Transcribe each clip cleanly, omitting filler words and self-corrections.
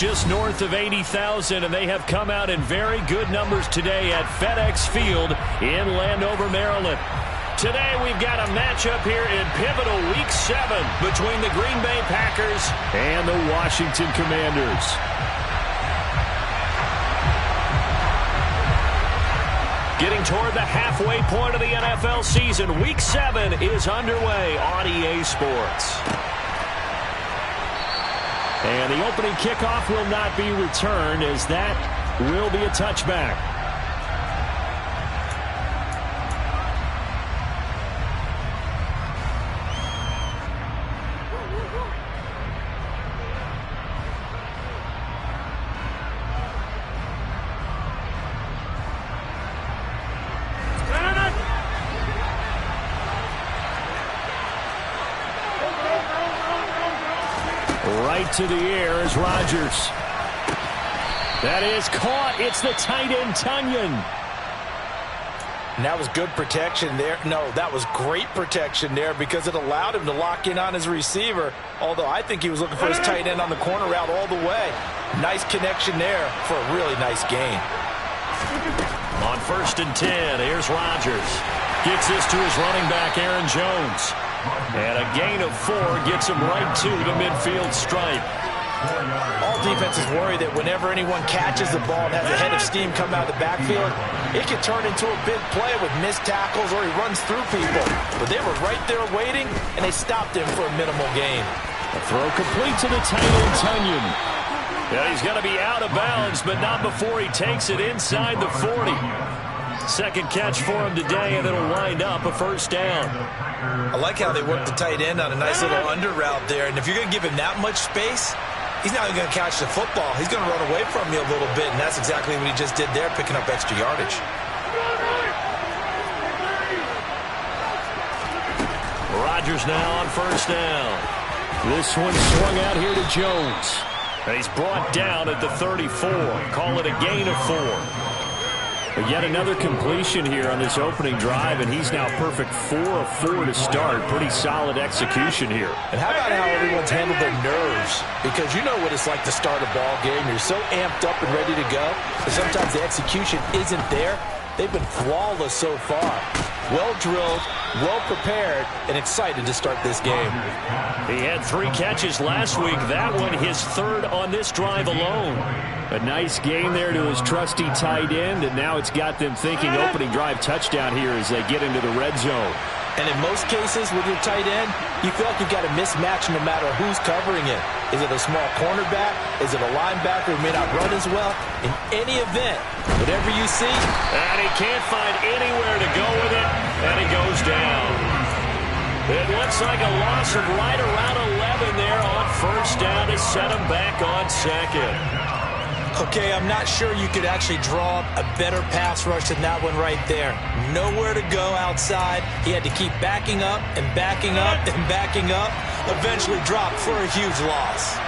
Just north of 80,000, and they have come out in very good numbers today at FedEx Field in Landover, Maryland. Today we've got a matchup here in pivotal Week 7 between the Green Bay Packers and the Washington Commanders. Getting toward the halfway point of the NFL season, Week 7 is underway on EA Sports. And the opening kickoff will not be returned, as that will be a touchback. Right to the air is Rodgers. That is caught. It's the tight end, Tonyan. And that was good protection there. No, that was great protection there because it allowed him to lock in on his receiver. Although I think he was looking for his tight end on the corner route all the way. Nice connection there for a really nice gain. On 1st and 10, here's Rodgers. Gets this to his running back, Aaron Jones. And a gain of 4 gets him right to the midfield stripe. All defenses worry that whenever anyone catches the ball and has a head of steam come out of the backfield, it can turn into a big play with missed tackles or he runs through people. But they were right there waiting, and they stopped him for a minimal gain. A throw complete to the tight end, Tonyan. Yeah, he's going to be out of bounds, but not before he takes it inside the 40. Second catch for him today, and it'll wind up a first down. I like how they worked the tight end on a nice little under route there. And if you're going to give him that much space, he's not even going to catch the football. He's going to run away from you a little bit, and that's exactly what he just did there, picking up extra yardage. Rodgers now on first down. This one swung out here to Jones. And he's brought down at the 34. Call it a gain of 4. But yet another completion here on this opening drive, and he's now perfect 4 of 4 to start. Pretty solid execution here. And how about how everyone's handled their nerves? Because you know what it's like to start a ball game. You're so amped up and ready to go, but sometimes the execution isn't there. They've been flawless so far. Well drilled, well prepared, and excited to start this game. He had 3 catches last week. That one his 3rd on this drive alone. A nice gain there to his trusty tight end, and now it's got them thinking opening drive touchdown here as they get into the red zone. And in most cases with your tight end, you feel like you've got a mismatch no matter who's covering it. Is it a small cornerback? Is it a linebacker who may not run as well? In any event, whatever you see. And he can't find anywhere to go with it, and he goes down. It looks like a loss of right around 11 there on first down to set him back on second. Okay, I'm not sure you could actually draw a better pass rush than that one right there. Nowhere to go outside. He had to keep backing up and backing up and backing up. Eventually dropped for a huge loss.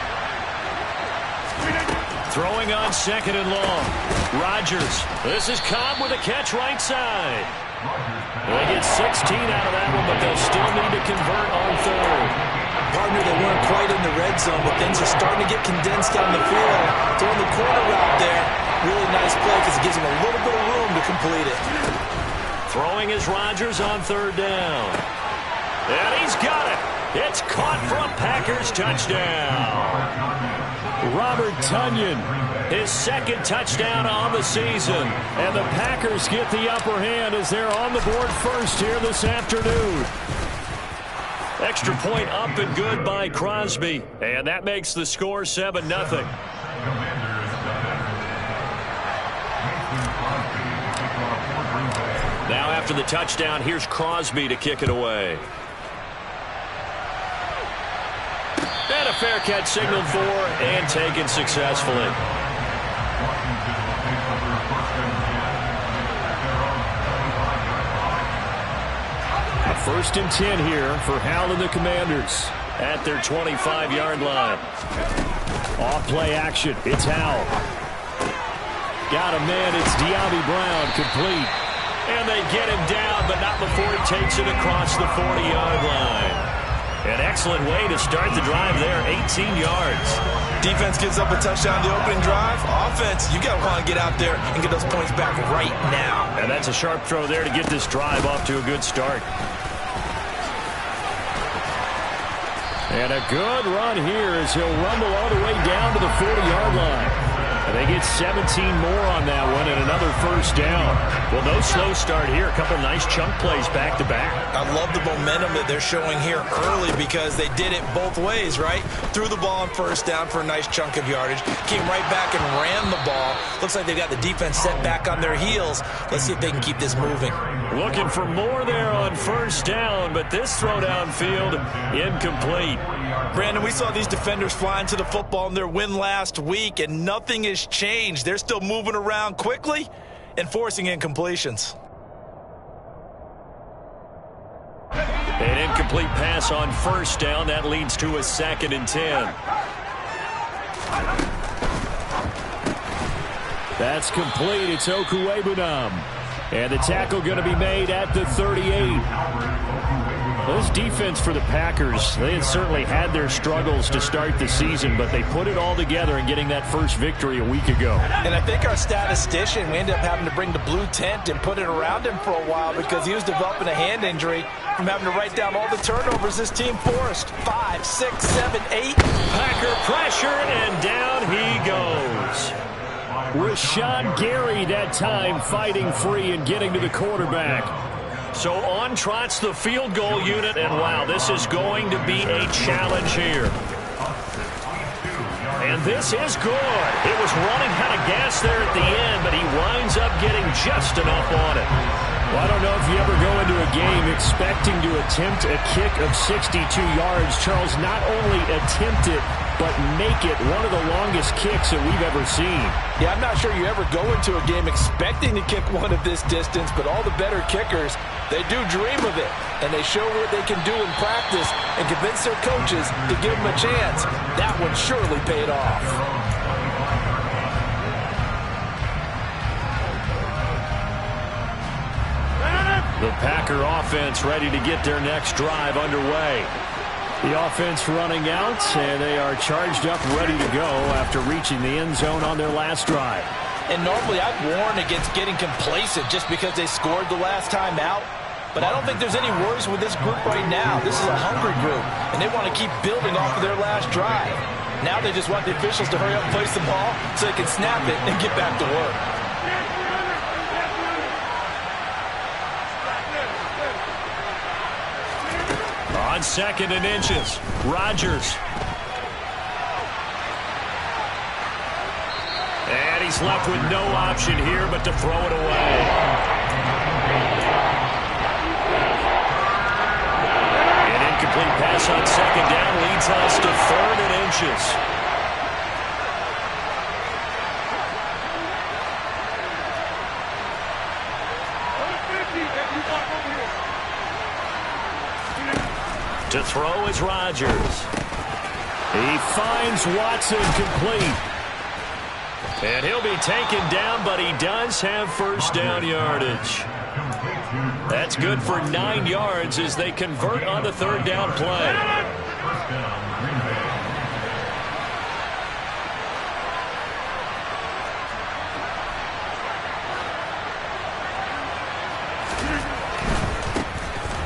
Throwing on 2nd and long. Rodgers. This is Cobb with a catch right side. They get 16 out of that one, but they'll still need to convert on 3rd. Partner, they weren't quite in the red zone, but things are starting to get condensed down the field. Throwing the corner route there. Really nice play because it gives him a little bit of room to complete it. Throwing is Rodgers on 3rd down. And he's got it. It's caught for a Packers touchdown. Robert Tonyan, his 2nd touchdown on the season. And the Packers get the upper hand as they're on the board first here this afternoon. Extra point up and good by Crosby. And that makes the score 7-0. Now after the touchdown, here's Crosby to kick it away. And a fair catch signaled for and taken successfully. 1st and 10 here for Hal and the Commanders at their 25-yard line. Off-play action. It's Hal. Got a man. It's De'Ami Brown complete. And they get him down, but not before he takes it across the 40-yard line. An excellent way to start the drive there, 18 yards. Defense gives up a touchdown the opening drive. Offense, you got to want to get out there and get those points back right now. And that's a sharp throw there to get this drive off to a good start. And a good run here as he'll rumble all the way down to the 40-yard line. And they get 17 more on that one and another first down. Well, no slow start here. A couple nice chunk plays back-to-back. I love the momentum that they're showing here early because they did it both ways, right? Threw the ball on first down for a nice chunk of yardage. Came right back and ran the ball. Looks like they've got the defense set back on their heels. Let's see if they can keep this moving. Looking for more there on first down, but this throw downfield incomplete. Brandon, we saw these defenders flying to the football in their win last week, and nothing has changed. They're still moving around quickly and forcing incompletions. An incomplete pass on first down. That leads to a 2nd and 10. That's complete. It's Okwuegbunam. And the tackle going to be made at the 38. This defense for the Packers, they had certainly had their struggles to start the season, but they put it all together in getting that first victory a week ago. And I think our statistician, we ended up having to bring the blue tent and put it around him for a while because he was developing a hand injury from having to write down all the turnovers this team forced. 5, 6, 7, 8. Packer pressure, and down he goes. Rashawn Gary that time fighting free and getting to the quarterback. So on trots the field goal unit, and wow, this is going to be a challenge here. And this is good. It was running out of gas there at the end, but he winds up getting just enough on it. Well, I don't know if you ever go into a game expecting to attempt a kick of 62 yards. Charles, not only attempt it, but make it one of the longest kicks that we've ever seen. Yeah, I'm not sure you ever go into a game expecting to kick one of this distance, but all the better kickers, they do dream of it, and they show what they can do in practice and convince their coaches to give them a chance. That one surely paid off. The Packer offense ready to get their next drive underway. The offense running out, and they are charged up, ready to go after reaching the end zone on their last drive. And normally I'd warn against getting complacent just because they scored the last time out. But I don't think there's any worries with this group right now. This is a hungry group, and they want to keep building off of their last drive. Now they just want the officials to hurry up and place the ball so they can snap it and get back to work. On 2nd and inches, Rodgers. And he's left with no option here but to throw it away. An incomplete pass on 2nd down leads us to 3rd and inches. To throw is Rodgers. He finds Watson complete. And he'll be taken down, but he does have first down yardage. That's good for 9 yards as they convert on the 3rd down play.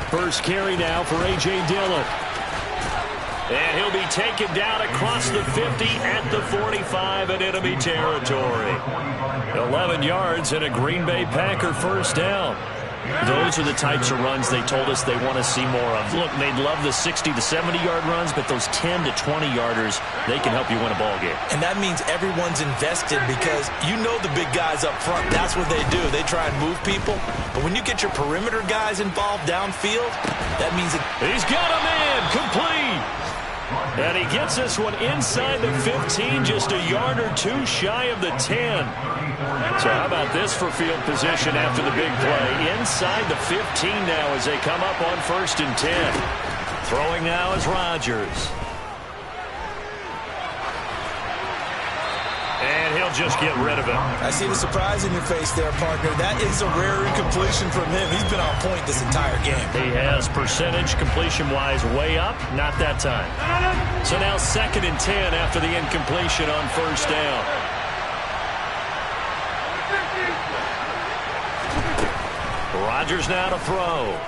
First carry now for A.J. Dillon. And he'll be taken down across the 50 at the 45 in enemy territory. 11 yards and a Green Bay Packer first down. Those are the types of runs they told us they want to see more of. Look, they love the 60 to 70-yard runs, but those 10 to 20-yarders, they can help you win a ball game. And that means everyone's invested because you know the big guys up front. That's what they do. They try and move people. But when you get your perimeter guys involved downfield, that means he's got a man complete. And he gets this one inside the 15, just a yard or two shy of the 10. So how about this for field position after the big play? Inside the 15 now as they come up on 1st and 10. Throwing now is Rodgers. And he'll they'll just get rid of him. I see the surprise in your face there, partner. That is a rare incompletion from him. He's been on point this entire game. He has percentage completion-wise way up. Not that time. So now 2nd and 10 after the incompletion on 1st down. Rodgers now to throw.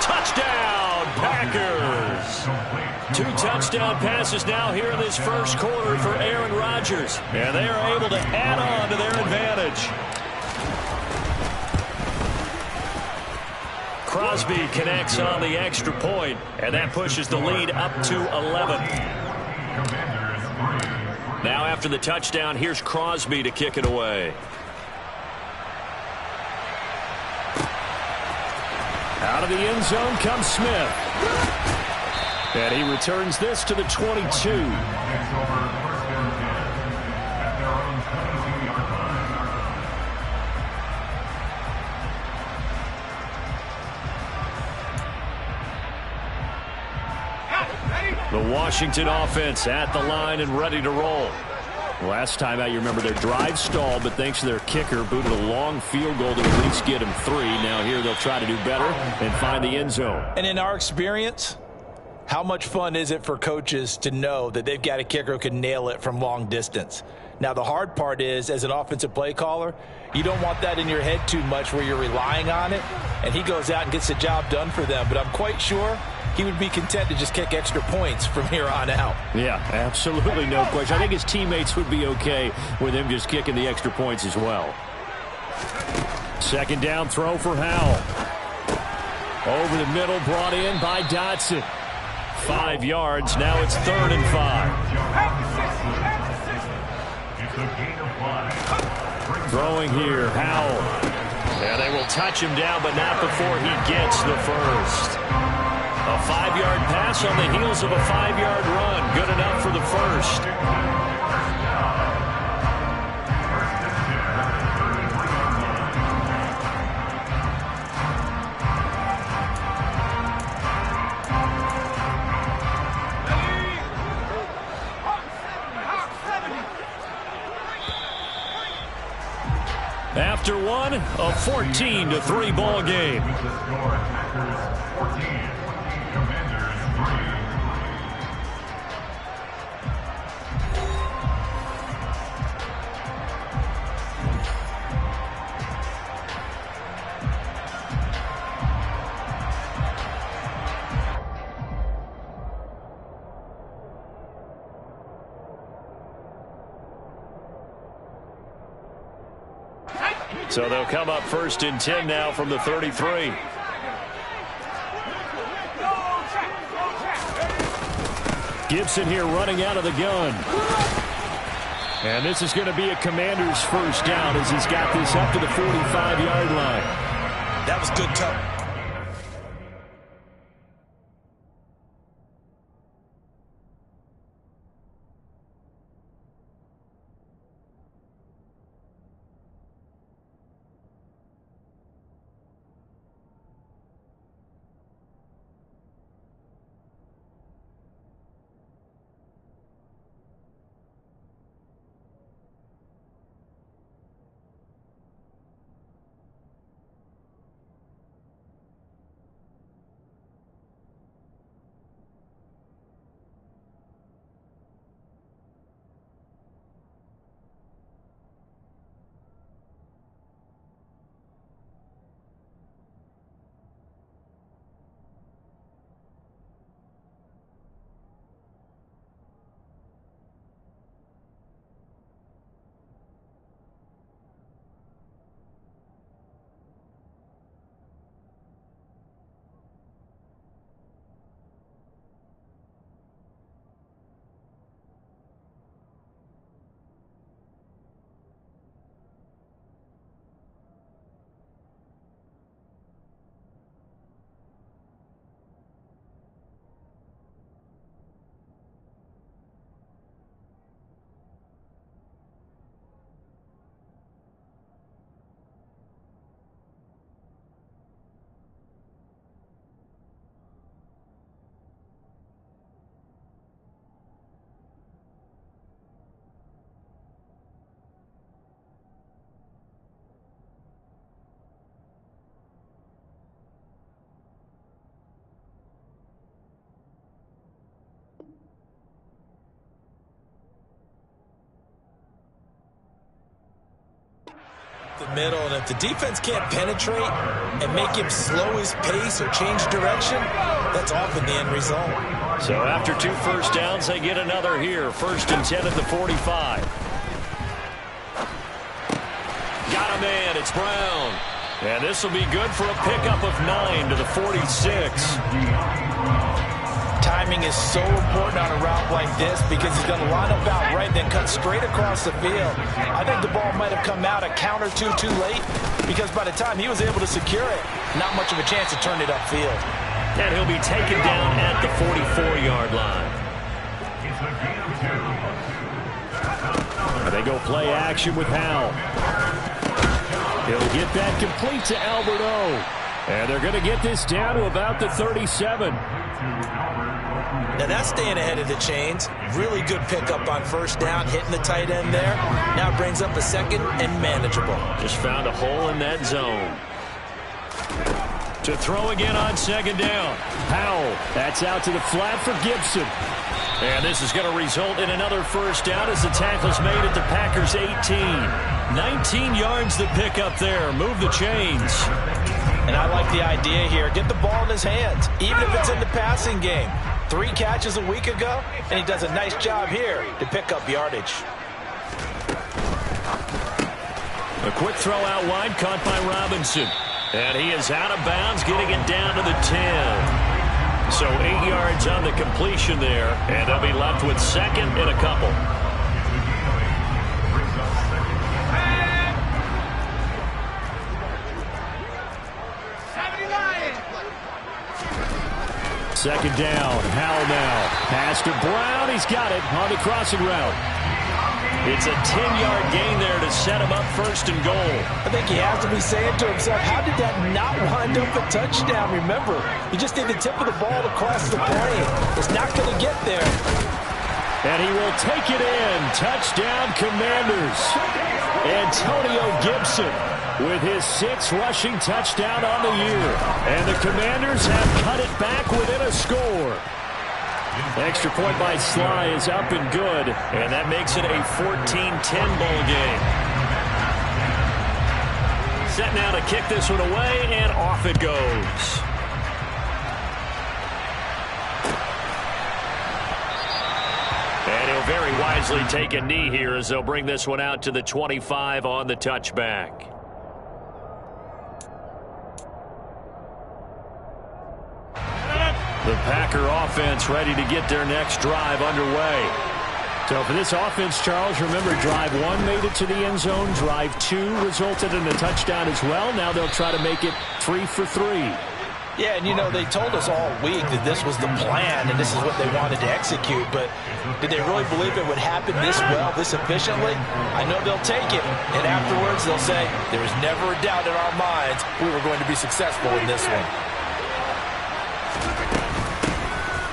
Touchdown, Packers. 2 touchdown passes now here in this first quarter for Aaron Rodgers. And they are able to add on to their advantage. Crosby connects on the extra point, and that pushes the lead up to 11. Now after the touchdown, here's Crosby to kick it away. Out of the end zone comes Smith. And he returns this to the 22. The Washington offense at the line and ready to roll. Last time out, you remember their drive stalled, but thanks to their kicker, booted a long field goal to at least get him 3. Now here they'll try to do better and find the end zone. And in our experience, how much fun is it for coaches to know that they've got a kicker who can nail it from long distance? Now, the hard part is, as an offensive play caller, you don't want that in your head too much where you're relying on it, and he goes out and gets the job done for them. But I'm quite sure he would be content to just kick extra points from here on out. Yeah, absolutely no question. I think his teammates would be okay with him just kicking the extra points as well. 2nd down throw for Howell. Over the middle, brought in by Dotson. 5 yards. Now it's 3rd and 5. Throwing here, Howell. Yeah, they will touch him down, but not before he gets the first. A 5-yard pass on the heels of a 5-yard run. Good enough for the first. After one, a 14-3 ball game. So they'll come up 1st and 10 now from the 33. Gibson here running out of the gun. And this is going to be a Commander's 1st down as he's got this up to the 45-yard line. That was good cover. the middle, and if the defense can't penetrate and make him slow his pace or change direction, that's often the end result. So after 2 first downs, they get another here. 1st and 10 at the 45. Got a man. It's Brown. And this will be good for a pickup of 9 to the 46. Timing is so important on a route like this because he's going to line up out right, then cut straight across the field. I think the ball might have come out a count or two too late because by the time he was able to secure it, not much of a chance to turn it upfield. And he'll be taken down at the 44-yard line. And they go play action with Howell. He'll get that complete to Albert O. And they're going to get this down to about the 37. Now that's staying ahead of the chains. Really good pickup on 1st down, hitting the tight end there. Now brings up a 2nd and manageable. Just found a hole in that zone. To throw again on 2nd down. Howell, that's out to the flat for Gibson. And this is going to result in another 1st down as the tackle's made at the Packers' 18. 19 yards to pick up there. Move the chains. And I like the idea here. Get the ball in his hands, even if it's in the passing game. 3 catches a week ago, and he does a nice job here to pick up yardage. A quick throw out wide, caught by Robinson. And he is out of bounds, getting it down to the 10. So 8 yards on the completion there, and they'll be left with 2nd and a couple. Second down, Howell now. Pass to Brown, he's got it on the crossing route. It's a 10-yard gain there to set him up 1st and goal. I think he has to be saying to himself, how did that not wind up a touchdown? Remember, you just need the tip of the ball across the plane. It's not going to get there. And he will take it in. Touchdown, Commanders. Antonio Gibson with his 6th rushing touchdown on the year. And the Commanders have cut it back within a score. Extra point by Sly is up and good, and that makes it a 14-10 ball game. Set now to kick this one away, and off it goes. And he'll very wisely take a knee here as they'll bring this one out to the 25 on the touchback. The Packer offense ready to get their next drive underway. So for this offense, Charles, remember drive 1 made it to the end zone. Drive 2 resulted in a touchdown as well. Now they'll try to make it 3 for 3. Yeah, and you know, they told us all week that this was the plan and this is what they wanted to execute, but did they really believe it would happen this well, this efficiently? I know they'll take it, and afterwards they'll say, there was never a doubt in our minds we were going to be successful in this one.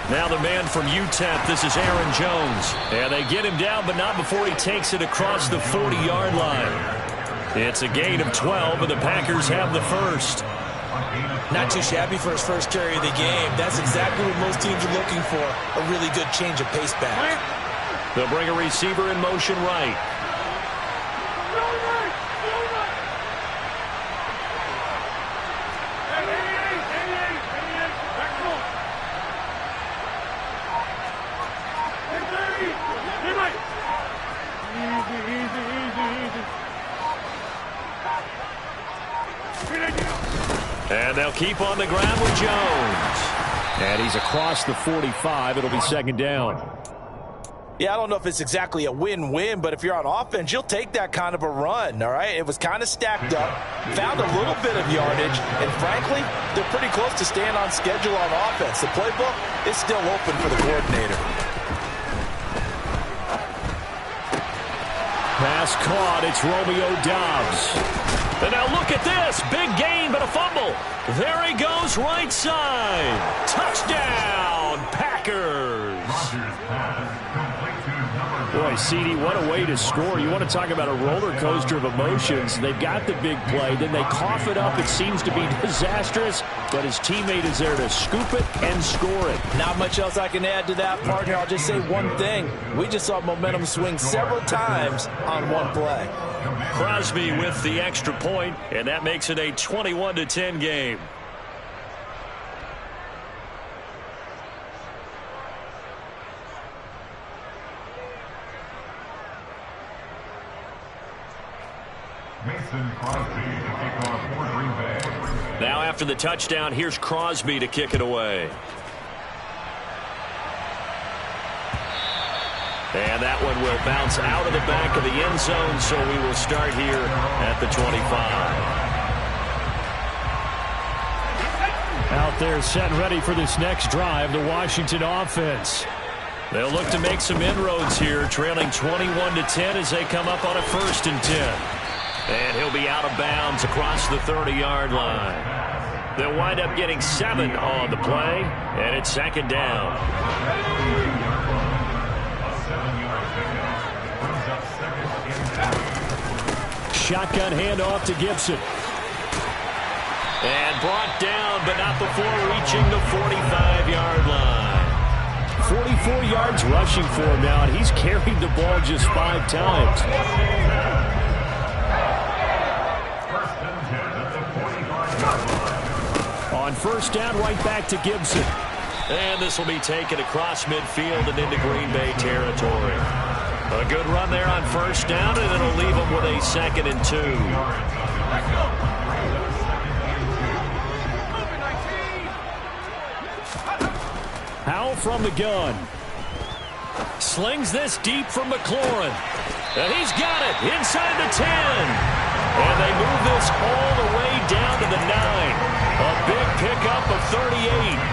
Now the man from UTEP, this is Aaron Jones. And they get him down, but not before he takes it across the 40-yard line. It's a gain of 12, and the Packers have the first. Not too shabby for his first carry of the game. That's exactly what most teams are looking for, a really good change of pace back. They'll bring a receiver in motion right. And they'll keep on the ground with Jones. And he's across the 45. It'll be 2nd down. Yeah, I don't know if it's exactly a win-win, but if you're on offense, you'll take that kind of a run, all right? It was kind of stacked up, found a little bit of yardage, and frankly, they're pretty close to staying on schedule on offense. The playbook is still open for the coordinator. Pass caught. It's Romeo Doubs. And now look at this. Big gain, but a fumble. There he goes, right side. Touchdown, Packers. Boy, CD, what a way to score. You want to talk about a roller coaster of emotions. They've got the big play, then they cough it up. It seems to be disastrous, but his teammate is there to scoop it and score it. Not much else I can add to that, partner. I'll just say one thing. We just saw momentum swing several times on one play. Crosby with the extra point, and that makes it a 21-10 game. Now after the touchdown, here's Crosby to kick it away. And that one will bounce out of the back of the end zone, so we will start here at the 25. Out there set and ready for this next drive, the Washington offense. They'll look to make some inroads here, trailing 21-10 as they come up on a 1st and 10. And he'll be out of bounds across the 30-yard line. They'll wind up getting 7 on the play, and it's 2nd down. Shotgun handoff to Gibson. And brought down, but not before reaching the 45-yard line. 44 yards rushing for him now, and he's carried the ball just 5 times. On 1st down, right back to Gibson. And this will be taken across midfield and into Green Bay territory. A good run there on 1st down, and it'll leave them with a 2nd and 2. Howell from the gun. Slings this deep from McLaurin. And he's got it inside the 10. And they move this all the way down to the 9. A big pickup of 38.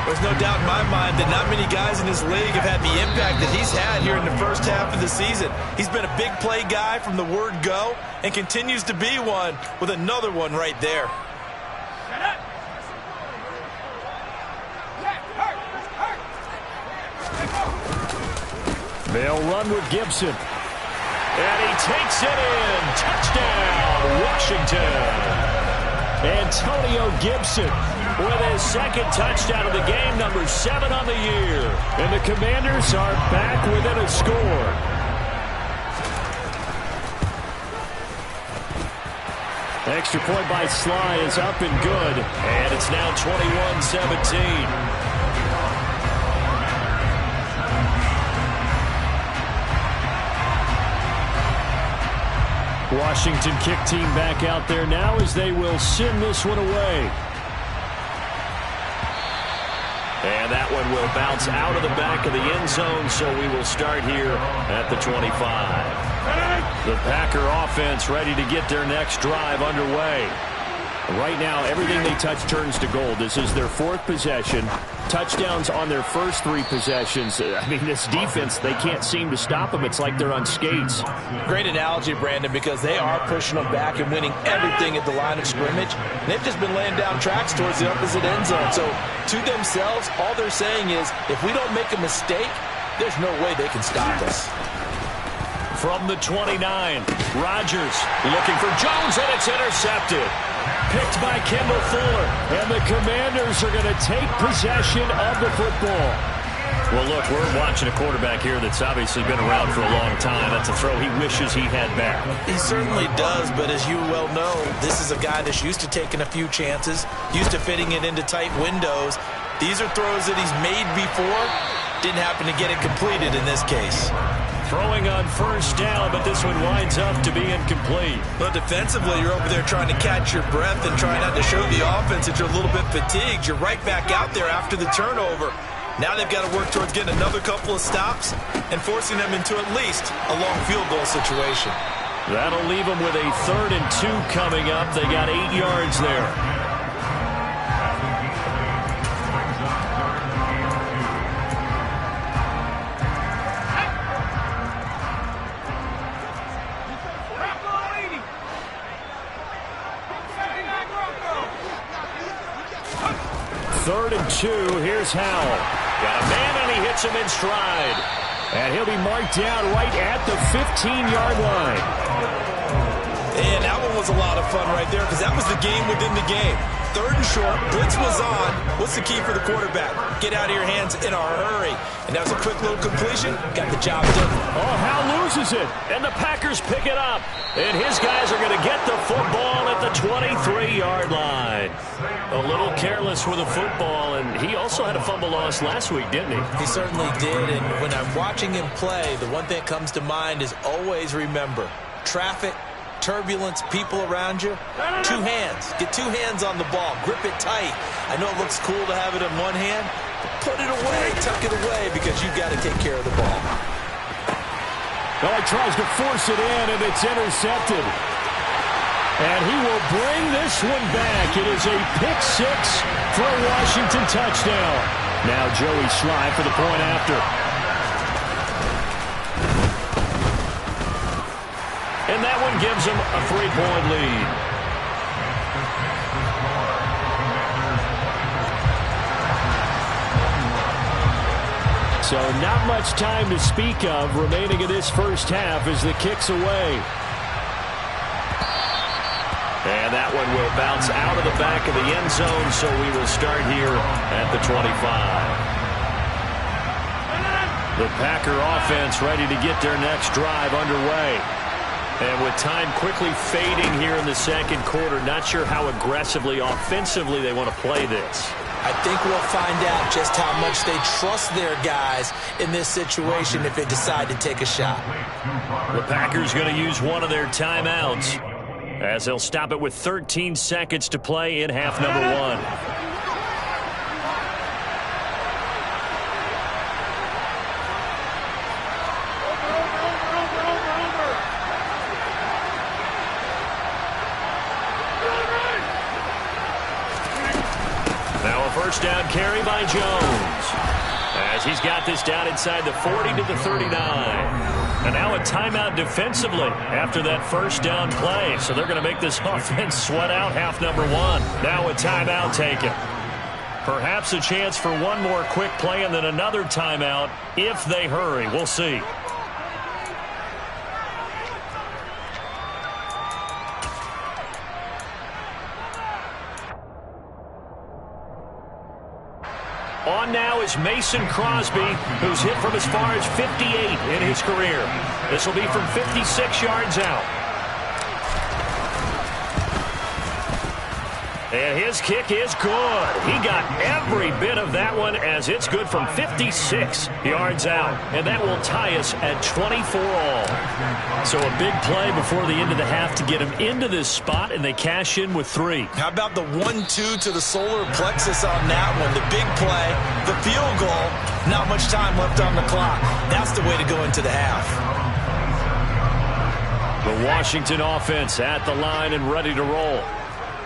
There's no doubt in my mind that not many guys in this league have had the impact that he's had here in the first half of the season. He's been a big play guy from the word go and continues to be one with another one right there. They'll run with Gibson. And he takes it in. Touchdown, Washington. Antonio Gibson with his 2nd touchdown of the game, number 7 on the year. And the Commanders are back within a score. Extra point by Sly is up and good. And it's now 21-17. Washington kick team back out there now as they will send this one away. And that one will bounce out of the back of the end zone, so we will start here at the 25. The Packer offense ready to get their next drive underway. Right now, everything they touch turns to gold. This is their 4th possession. Touchdowns on their first 3 possessions. I mean, this defense, they can't seem to stop them. It's like they're on skates. Great analogy, Brandon, because they are pushing them back and winning everything at the line of scrimmage. They've just been laying down tracks towards the opposite end zone. So, to themselves, all they're saying is, if we don't make a mistake, there's no way they can stop us. From the 29, Rodgers looking for Jones, and it's intercepted. Picked by Kendall Fuller. And the Commanders are going to take possession of the football. Well, look, we're watching a quarterback here that's obviously been around for a long time. That's a throw he wishes he had back. He certainly does, but as you well know, this is a guy that's used to taking a few chances, used to fitting it into tight windows. These are throws that he's made before. Didn't happen to get it completed in this case. Throwing on 1st down, but this one winds up to be incomplete. But defensively, you're over there trying to catch your breath and trying not to show the offense that you're a little bit fatigued. You're right back out there after the turnover. Now they've got to work towards getting another couple of stops and forcing them into at least a long field goal situation. That'll leave them with a 3rd and 2 coming up. They got 8 yards there. Third and 2. Here's Howell. Got a man, and he hits him in stride. And he'll be marked down right at the 15-yard line. And that one was a lot of fun right there because that was the game within the game. 3rd and short, blitz was on. What's the key for the quarterback? Get out of your hands in a hurry. And that was a quick little completion. Got the job done. Oh, Howe loses it. And the Packers pick it up. And his guys are going to get the football at the 23-yard line. A little careless with the football. And he also had a fumble loss last week, didn't he? He certainly did. And when I'm watching him play, the one thing that comes to mind is always remember, traffic, turbulence, people around you, 2 hands. Get 2 hands on the ball. Grip it tight. I know it looks cool to have it in one hand, but put it away, tuck it away, because you've got to take care of the ball. Well, he tries to force it in, and it's intercepted. And he will bring this one back. It is a pick 6 for a Washington touchdown. Now Joey Slye for the point after. And that one gives him a 3-point lead. So not much time to speak of remaining in this first half as the kick's away. And that one will bounce out of the back of the end zone, so we will start here at the 25. The Packer offense ready to get their next drive underway. And with time quickly fading here in the second quarter, not sure how aggressively, offensively they want to play this. I think we'll find out just how much they trust their guys in this situation if they decide to take a shot. The Packers going to use one of their timeouts as they'll stop it with 13 seconds to play in half number 1. First down carry by Jones as he's got this down inside the 40 to the 39. And now a timeout defensively after that first down play. So they're going to make this offense sweat out half number 1. Now a timeout taken. Perhaps a chance for one more quick play and then another timeout if they hurry. We'll see. On now is Mason Crosby, who's hit from as far as 58 in his career. This will be from 56 yards out. And his kick is good. He got every bit of that one as it's good from 56 yards out. And that will tie us at 24 all. So a big play before the end of the half to get him into this spot, and they cash in with 3. How about the 1-2 to the solar plexus on that one? The big play, the field goal, not much time left on the clock. That's the way to go into the half. The Washington offense at the line and ready to roll.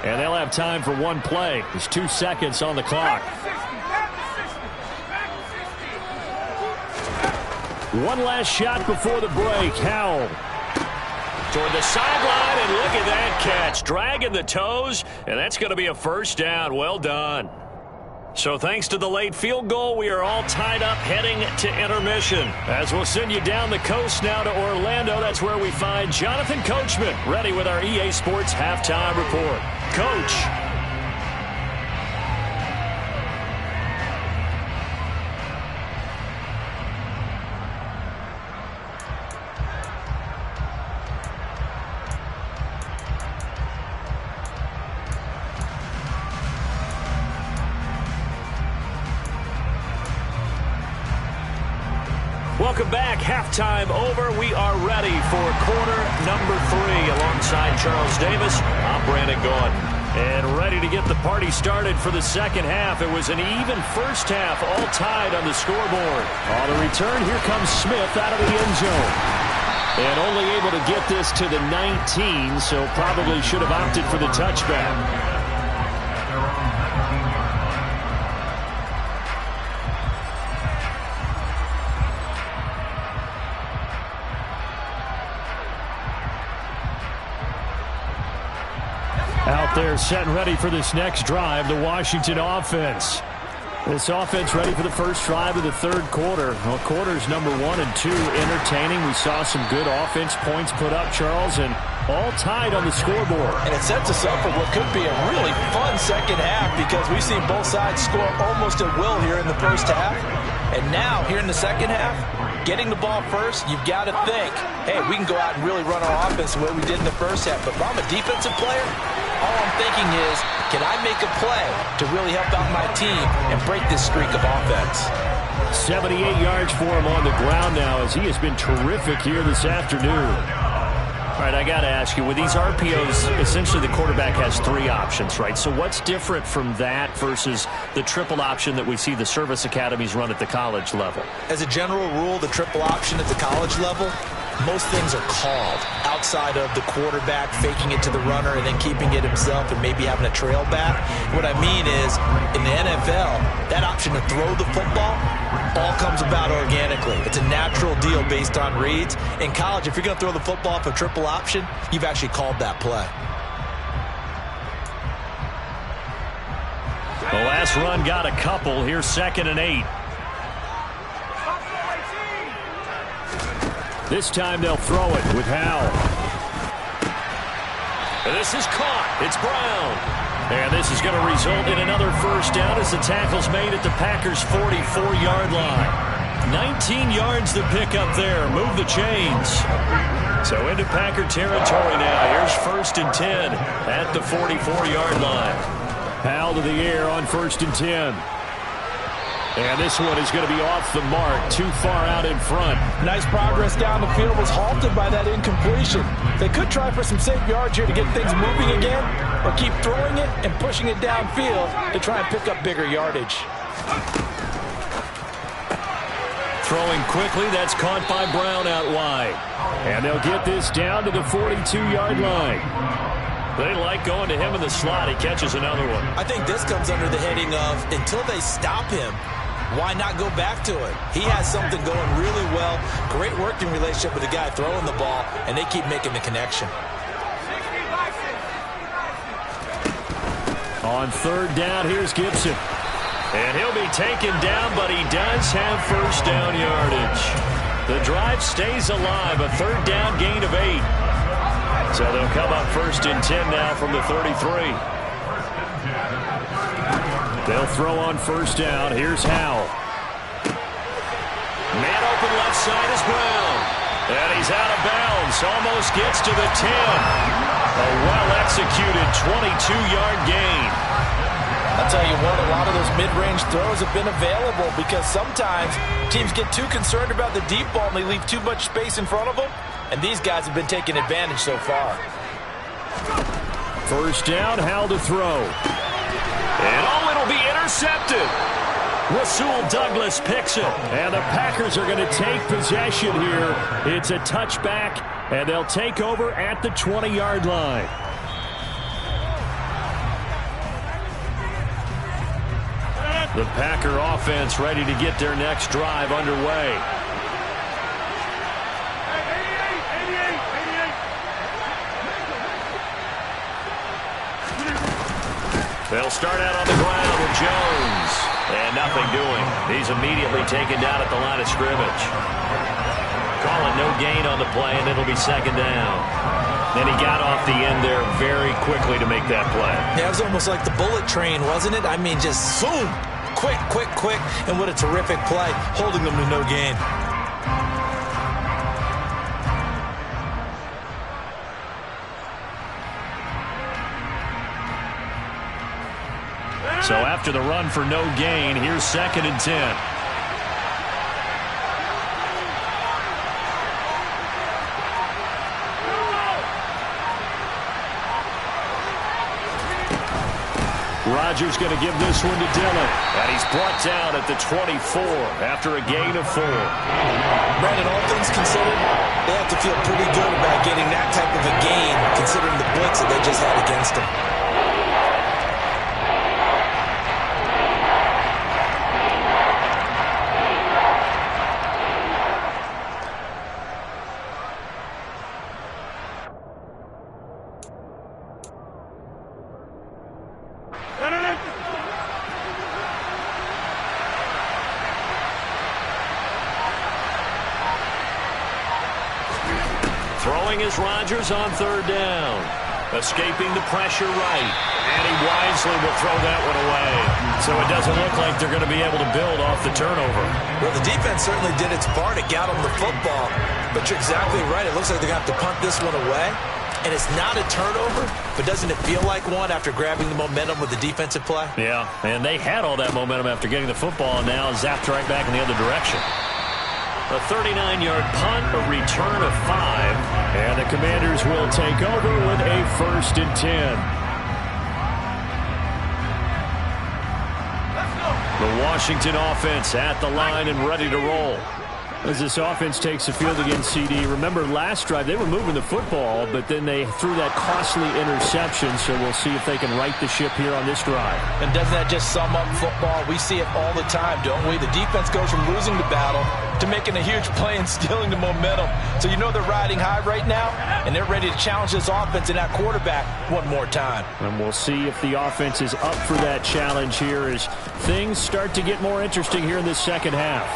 And they'll have time for one play. There's 2 seconds on the clock. One last shot before the break. Howell toward the sideline, and look at that catch. Dragging the toes, and that's going to be a first down. Well done. So thanks to the late field goal, we are all tied up heading to intermission. As we'll send you down the coast now to Orlando, that's where we find Jonathan Coachman, ready with our EA Sports Halftime Report. Coach. Welcome back. Halftime over. We are ready for quarter number 3. Alongside Charles Davis, I'm Brandon Gaudin. And ready to get the party started for the second half. It was an even first half, all tied on the scoreboard. On the return, here comes Smith out of the end zone. And only able to get this to the 19, so probably should have opted for the touchback. Out there set and ready for this next drive, the Washington offense. This offense ready for the first drive of the third quarter. Well, quarters number 1 and 2 entertaining. We saw some good offense points put up, Charles, and all tied on the scoreboard. And it sets us up for what could be a really fun second half because we've seen both sides score almost at will here in the first half. And now, here in the second half, getting the ball first, you've got to think, hey, we can go out and really run our offense the way we did in the first half. But if I'm a defensive player, all I'm thinking is, can I make a play to really help out my team and break this streak of offense? 78 yards for him on the ground now as he has been terrific here this afternoon. All right, I got to ask you, with these RPOs, essentially the quarterback has 3 options, right? So what's different from that versus the triple option that we see the service academies run at the college level? As a general rule, the triple option at the college level, most things are called outside of the quarterback faking it to the runner and then keeping it himself and maybe having a trail back. What I mean is, in the NFL, that option to throw the football all comes about organically. It's a natural deal based on reads. In college, if you're going to throw the football off a triple option, you've actually called that play. The last run got a couple. Here's 2nd and 8. This time they'll throw it with Howell. And this is caught. It's Brown. And this is going to result in another first down as the tackle's made at the Packers' 44-yard line. 19 yards to pick up there. Move the chains. So into Packer territory now. Here's 1st and 10 at the 44-yard line. Howell to the air on 1st and 10. And this one is going to be off the mark, too far out in front. Nice progress down the field, was halted by that incompletion. They could try for some safe yards here to get things moving again, or keep throwing it and pushing it downfield to try and pick up bigger yardage. Throwing quickly, that's caught by Brown out wide. And they'll get this down to the 42-yard line. They like going to him in the slot. He catches another one. I think this comes under the heading of, until they stop him, why not go back to it? He has something going really well. Great working relationship with the guy throwing the ball, and they keep making the connection. On 3rd down, here's Gibson. And he'll be taken down, but he does have first down yardage. The drive stays alive, a 3rd down gain of 8. So they'll come up 1st and 10 now from the 33. They'll throw on 1st down. Here's Howell. Man open left side is Brown. And he's out of bounds. Almost gets to the 10. A well-executed 22-yard gain. I'll tell you what, a lot of those mid-range throws have been available because sometimes teams get too concerned about the deep ball and they leave too much space in front of them. And these guys have been taking advantage so far. 1st down, Howell to throw. And it'll be intercepted. Rasul Douglas picks it. And the Packers are going to take possession here. It's a touchback, and they'll take over at the 20-yard line. The Packer offense ready to get their next drive underway. They'll start out on the ground with Jones. And nothing doing. He's immediately taken down at the line of scrimmage. Calling no gain on the play, and it'll be 2nd down. Then he got off the end there very quickly to make that play. Yeah, it was almost like the bullet train, wasn't it? I mean, just zoom. Quick, quick, quick. And what a terrific play, holding them to no gain. So after the run for no gain, here's 2nd and 10. Rodgers going to give this one to Dillon. And he's brought down at the 24 after a gain of 4. Brandon, all things considered, they have to feel pretty good about getting that type of a gain considering the blitz that they just had against them. Throwing is Rodgers on third down. Escaping the pressure right. And he wisely will throw that one away. So it doesn't look like they're going to be able to build off the turnover. Well, the defense certainly did its part. It got them the football. But you're exactly right. It looks like they're going to have to punt this one away. And it's not a turnover, but doesn't it feel like one after grabbing the momentum with the defensive play? Yeah, and they had all that momentum after getting the football, and now zapped right back in the other direction. A 39-yard punt, a return of 5, and the Commanders will take over with a 1st and 10. The Washington offense at the line and ready to roll. As this offense takes the field against CD, remember last drive they were moving the football, but then they threw that costly interception, so we'll see if they can right the ship here on this drive. And doesn't that just sum up football? We see it all the time, don't we? The defense goes from losing the battle to making a huge play and stealing the momentum. So you know they're riding high right now, and they're ready to challenge this offense and that quarterback one more time. And we'll see if the offense is up for that challenge here as things start to get more interesting here in this second half.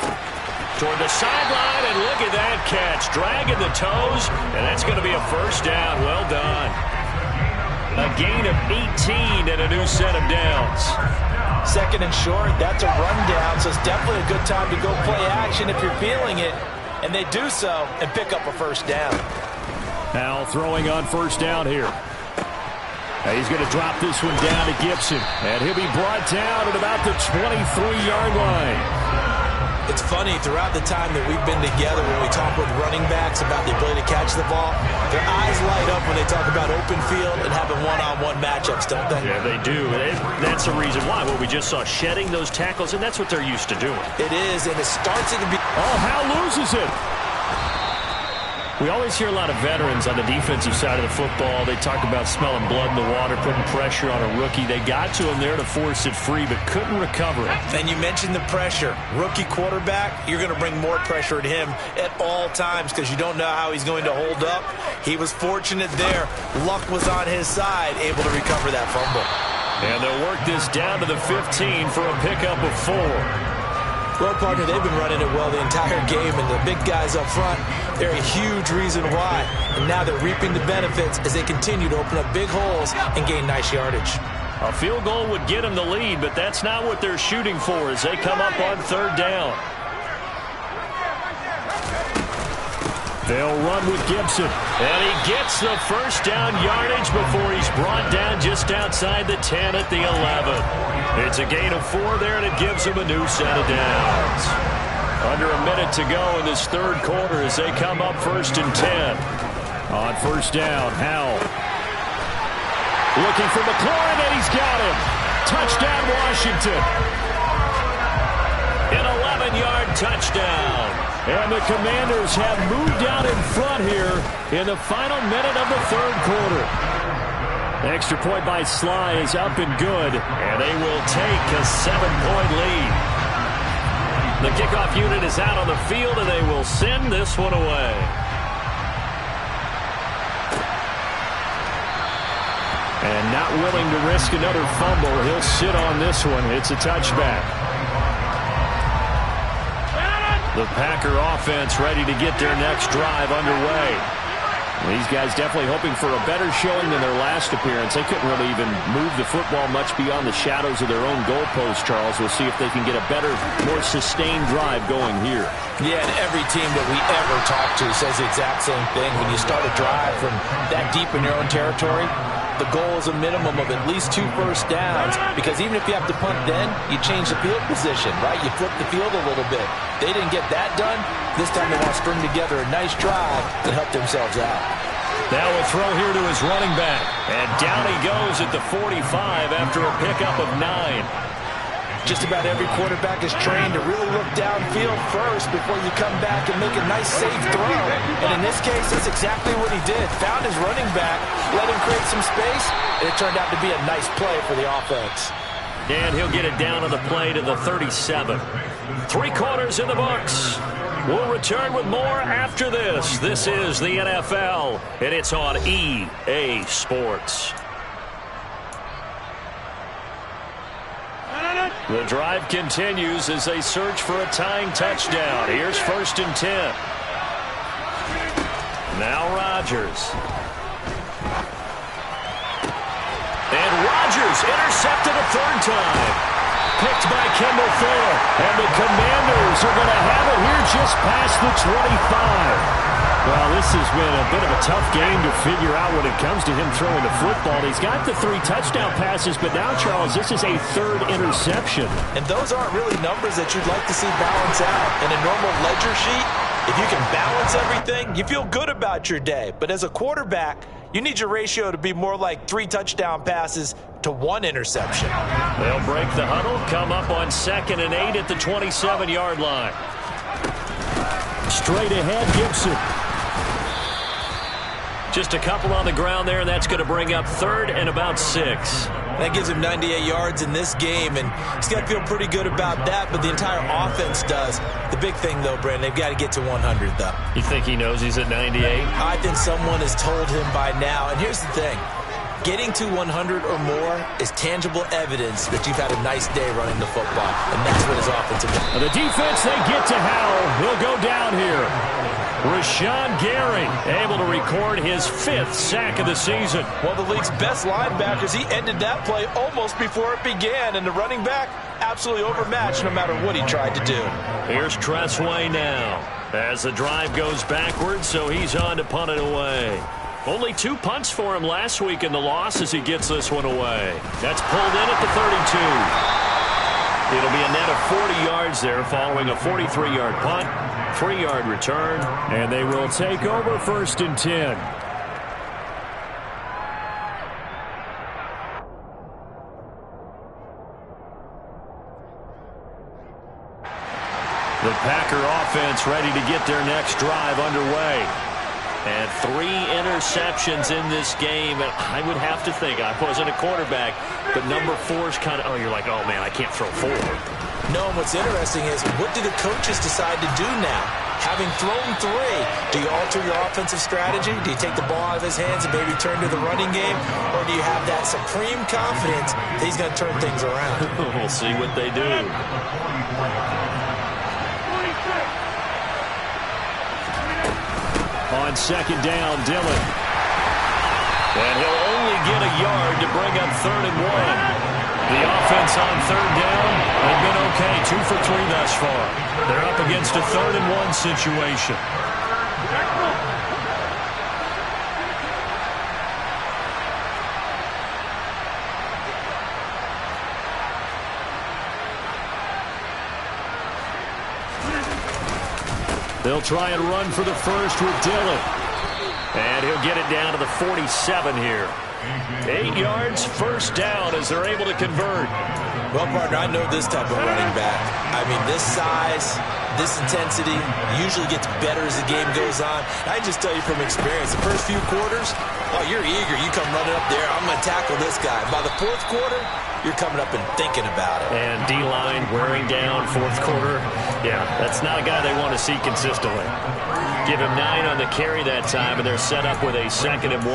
Toward the sideline, and look at that catch. Dragging the toes, and that's going to be a 1st down. Well done. A gain of 18 and a new set of downs. 2nd and short, that's a rundown, so it's definitely a good time to go play action if you're feeling it. And they do so and pick up a 1st down. Now throwing on 1st down here. He's going to drop this one down to Gibson, and he'll be brought down at about the 23-yard line. It's funny, throughout the time that we've been together, when we talk with running backs about the ability to catch the ball, their eyes light up when they talk about open field and having one-on-one matchups, don't they? Yeah, they do. That's the reason why. Well, we just saw shedding those tackles, and that's what they're used to doing. It is, and it starts to be... Oh, Hal loses it. We always hear a lot of veterans on the defensive side of the football. They talk about smelling blood in the water, putting pressure on a rookie. They got to him there to force it free, but couldn't recover it. And you mentioned the pressure. Rookie quarterback, you're going to bring more pressure at him at all times because you don't know how he's going to hold up. He was fortunate there. Luck was on his side, able to recover that fumble. And they'll work this down to the 15 for a pickup of 4. Well, partner, they've been running it well the entire game, and the big guys up front, they're a huge reason why. And now they're reaping the benefits as they continue to open up big holes and gain nice yardage. A field goal would get them the lead, but that's not what they're shooting for as they come up on 3rd down. They'll run with Gibson, and he gets the 1st down yardage before he's brought down just outside the 10 at the 11. It's a gain of 4 there, and it gives him a new set of downs. Under a minute to go in this 3rd quarter as they come up 1st and 10. On 1st down, Howell. Looking for McLaurin, and he's got him. Touchdown, Washington. An 11-yard touchdown. And the Commanders have moved out in front here in the final minute of the 3rd quarter. The extra point by Sly is up and good, and they will take a 7-point lead. The kickoff unit is out on the field, and they will send this one away. And not willing to risk another fumble, he'll sit on this one. It's a touchback. The Packer offense ready to get their next drive underway. These guys definitely hoping for a better showing than their last appearance. They couldn't really even move the football much beyond the shadows of their own goalpost, Charles. We'll see if they can get a better, more sustained drive going here. Yeah, and every team that we ever talk to says the exact same thing. When you start a drive from that deep in your own territory, the goal is a minimum of at least 2 first downs, because even if you have to punt then, you change the field position, right? You flip the field a little bit. They didn't get that done. This time they want to string together a nice drive and help themselves out. Now a throw here to his running back. And down he goes at the 45 after a pickup of 9. Just about every quarterback is trained to really look downfield first before you come back and make a nice, safe throw. And in this case, that's exactly what he did. Found his running back, let him create some space, and it turned out to be a nice play for the offense. And he'll get it down on the play to the 37. 3 quarters in the books. We'll return with more after this. This is the NFL, and it's on EA Sports. The drive continues as they search for a tying touchdown. Here's 1st and 10. Now Rodgers. And Rodgers intercepted a third time. Picked by Kendall Fuller. And the Commanders are going to have it here just past the 25. Well, this has been a bit of a tough game to figure out when it comes to him throwing the football. He's got the 3 touchdown passes, but now, Charles, this is a 3rd interception. And those aren't really numbers that you'd like to see balance out. In a normal ledger sheet, if you can balance everything, you feel good about your day. But as a quarterback, you need your ratio to be more like 3 touchdown passes to 1 interception. They'll break the huddle, come up on 2nd and 8 at the 27-yard line. Straight ahead, Gibson. Just a couple on the ground there, and that's going to bring up 3rd and about 6. That gives him 98 yards in this game, and he's got to feel pretty good about that, but the entire offense does. The big thing, though, Brandon, they've got to get to 100, though. You think he knows he's at 98? I think someone has told him by now, and here's the thing. Getting to 100 or more is tangible evidence that you've had a nice day running the football, and that's what his offensive is. The defense, they get to Howell. He'll go down here. Rashawn Gary able to record his 5th sack of the season. One of the league's best linebackers. He ended that play almost before it began, and the running back absolutely overmatched no matter what he tried to do. Here's Tressway now as the drive goes backwards, so he's on to punt it away. Only 2 punts for him last week in the loss as he gets this one away. That's pulled in at the 32. It'll be a net of 40 yards there following a 43-yard punt, 3-yard return, and they will take over 1st and 10. The Packer offense ready to get their next drive underway. And 3 interceptions in this game. And I would have to think, I wasn't a quarterback, but number 4's kind of, you're like, oh, man, I can't throw 4. No, and what's interesting is, what do the coaches decide to do now? Having thrown 3, do you alter your offensive strategy? Do you take the ball out of his hands and maybe turn to the running game? Or do you have that supreme confidence that he's going to turn things around? We'll see what they do. On 2nd down, Dillon. And he'll only get a yard to bring up 3rd and 1. The offense on 3rd down has been okay. 2 for 3 thus far. They're up against a 3rd and 1 situation. They'll try and run for the first with Dillon. And he'll get it down to the 47 here. 8 yards, 1st down as they're able to convert. Well, partner, I know this type of running back. I mean, this size, this intensity usually gets better as the game goes on. I just tell you from experience, the first few quarters, you're eager. You come running up there, I'm going to tackle this guy. By the 4th quarter, you're coming up and thinking about it. And D-line wearing down 4th quarter. Yeah, that's not a guy they want to see consistently. Give him 9 on the carry that time, and they're set up with a 2nd and 1.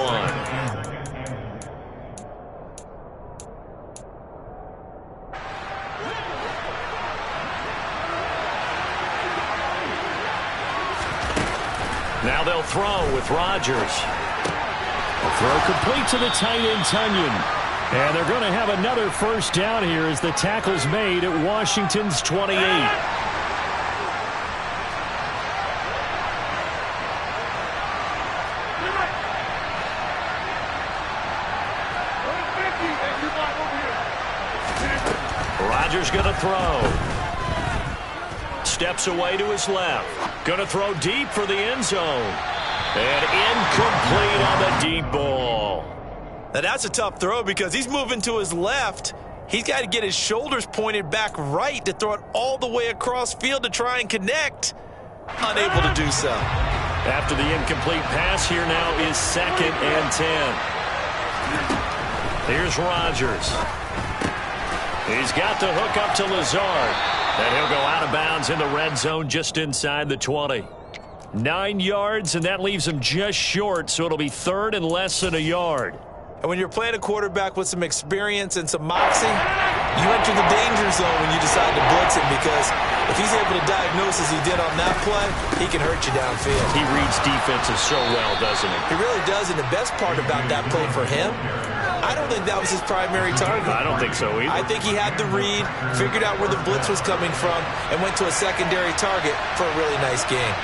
Now they'll throw with Rodgers. The throw complete to the tight end, Tonyan. And they're going to have another 1st down here as the tackle's made at Washington's 28. Rodgers going to throw. Steps away to his left. Going to throw deep for the end zone. And incomplete on the deep ball. Now that's a tough throw because he's moving to his left. He's got to get his shoulders pointed back right to throw it all the way across field to try and connect. Unable to do so. After the incomplete pass, here now is 2nd and 10. Here's Rodgers. He's got the hook up to Lazard. And he'll go out of bounds in the red zone just inside the 20. 9 yards, and that leaves him just short, so it'll be 3rd and less than a yard. And when you're playing a quarterback with some experience and some moxie, you enter the danger zone when you decide to blitz him, because if he's able to diagnose as he did on that play, he can hurt you downfield. He reads defenses so well, doesn't he? He really does, and the best part about that play for him, I don't think that was his primary target. I don't think so either. I think he had the read, figured out where the blitz was coming from, and went to a secondary target for a really nice game.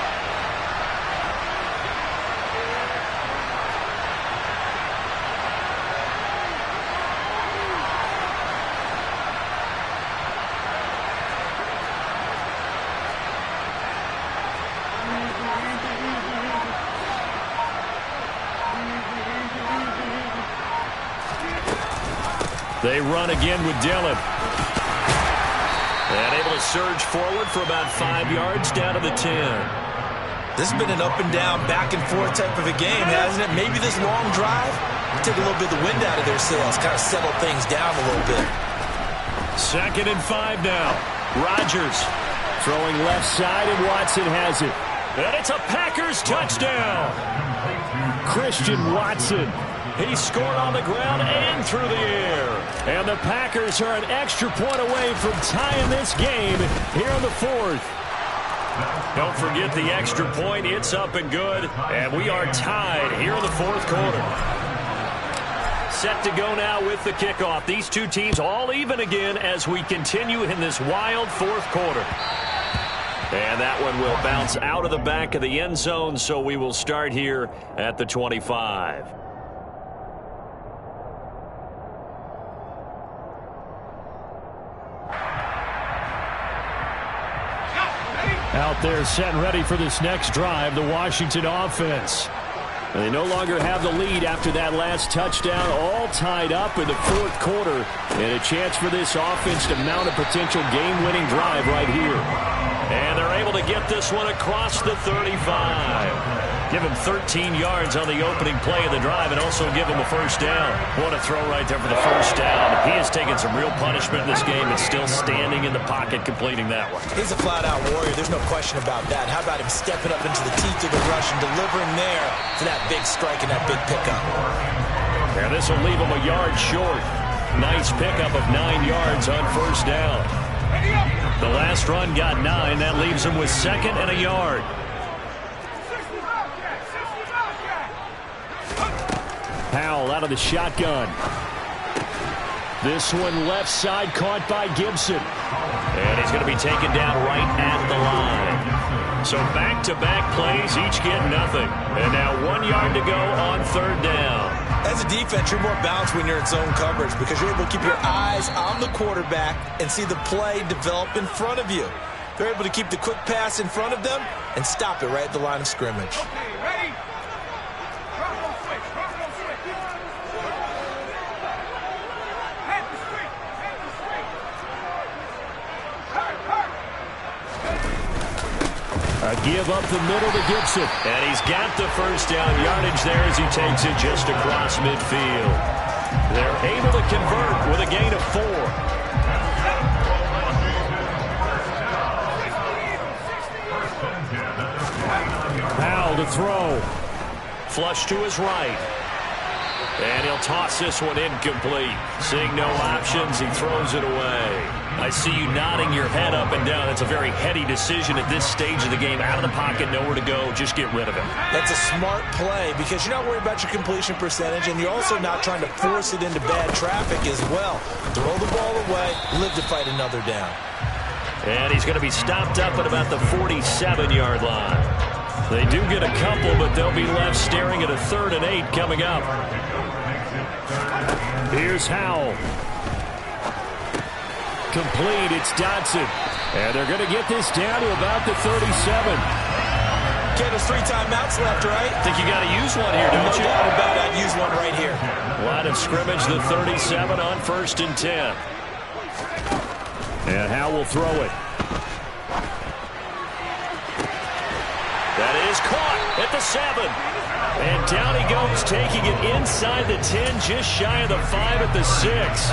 They run again with Dillon. And able to surge forward for about 5 yards down to the 10. This has been an up and down, back and forth type of a game, hasn't it? Maybe this long drive will take a little bit of the wind out of their sails, kind of settle things down a little bit. 2nd and 5 now. Rodgers throwing left side, and Watson has it. And it's a Packers touchdown. Christian Watson. He scored on the ground and through the air. And the Packers are an extra point away from tying this game here in the 4th. Don't forget the extra point. It's up and good. And we are tied here in the 4th quarter. Set to go now with the kickoff. These two teams all even again as we continue in this wild 4th quarter. And that one will bounce out of the back of the end zone, so we will start here at the 25. Out there set and ready for this next drive, the Washington offense. They no longer have the lead after that last touchdown, all tied up in the 4th quarter. And a chance for this offense to mount a potential game-winning drive right here. And they're able to get this one across the 35. Give him 13 yards on the opening play of the drive and also give him a first down. What a throw right there for the first down. He has taken some real punishment in this game and still standing in the pocket completing that one. He's a flat-out warrior. There's no question about that. How about him stepping up into the teeth of the rush and delivering there for that big strike and that big pickup? And this will leave him a yard short. Nice pickup of 9 yards on first down. The last run got 9. That leaves him with 2nd and a yard. Powell out of the shotgun. This one left side caught by Gibson. And he's going to be taken down right at the line. So back-to-back plays, each get nothing. And now 1 yard to go on 3rd down. As a defense, you're more balanced when you're in zone coverage because you're able to keep your eyes on the quarterback and see the play develop in front of you. They're able to keep the quick pass in front of them and stop it right at the line of scrimmage. Okay, ready? A give up the middle to Gibson. And he's got the first down yardage there as he takes it just across midfield. They're able to convert with a gain of 4. Powell to throw. Flush to his right. And he'll toss this one incomplete. Seeing no options, he throws it away. I see you nodding your head up and down. It's a very heady decision at this stage of the game. Out of the pocket, nowhere to go. Just get rid of him. That's a smart play because you're not worried about your completion percentage, and you're also not trying to force it into bad traffic as well. Throw the ball away, live to fight another down. And he's going to be stopped up at about the 47-yard line. They do get a couple, but they'll be left staring at a 3rd and 8 coming up. Here's Howell. Complete, it's Dotson. And they're going to get this down to about the 37. Okay, there's 3 timeouts left, right? Think you got to use one here, don't you? No doubt about it. I'd use one right here. Line of scrimmage, the 37 on 1st and 10. And Howell will throw it. That is caught at the 7. And down he goes, taking it inside the 10, just shy of the 5 at the 6.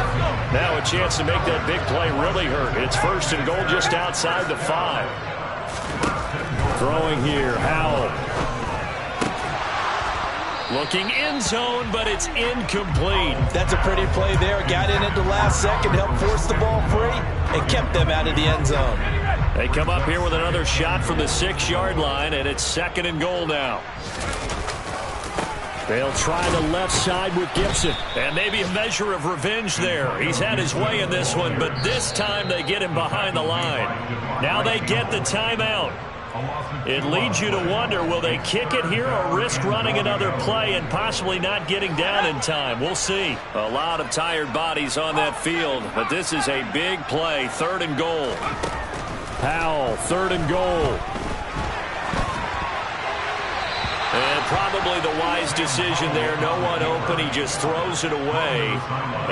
Now a chance to make that big play really hurt. It's 1st and goal just outside the 5. Throwing here, Howell. Looking end zone, but it's incomplete. That's a pretty play there. Got in at the last second, helped force the ball free, and kept them out of the end zone. They come up here with another shot from the 6-yard line, and it's 2nd and goal now. They'll try the left side with Gibson. And maybe a measure of revenge there. He's had his way in this one, but this time they get him behind the line. Now they get the timeout. It leads you to wonder, will they kick it here or risk running another play and possibly not getting down in time? We'll see. A lot of tired bodies on that field, but this is a big play. 3rd and goal. Powell, 3rd and goal. And probably the wise decision there. No one open. He just throws it away.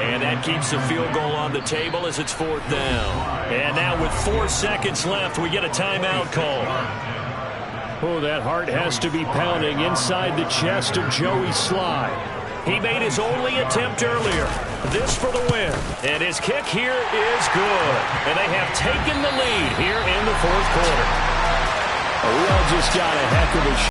And that keeps the field goal on the table as it's 4th down. And now with 4 seconds left, we get a timeout call. Oh, that heart has to be pounding inside the chest of Joey Slye. He made his only attempt earlier. This for the win. And his kick here is good. And they have taken the lead here in the 4th quarter. We all just got a heck of a shot.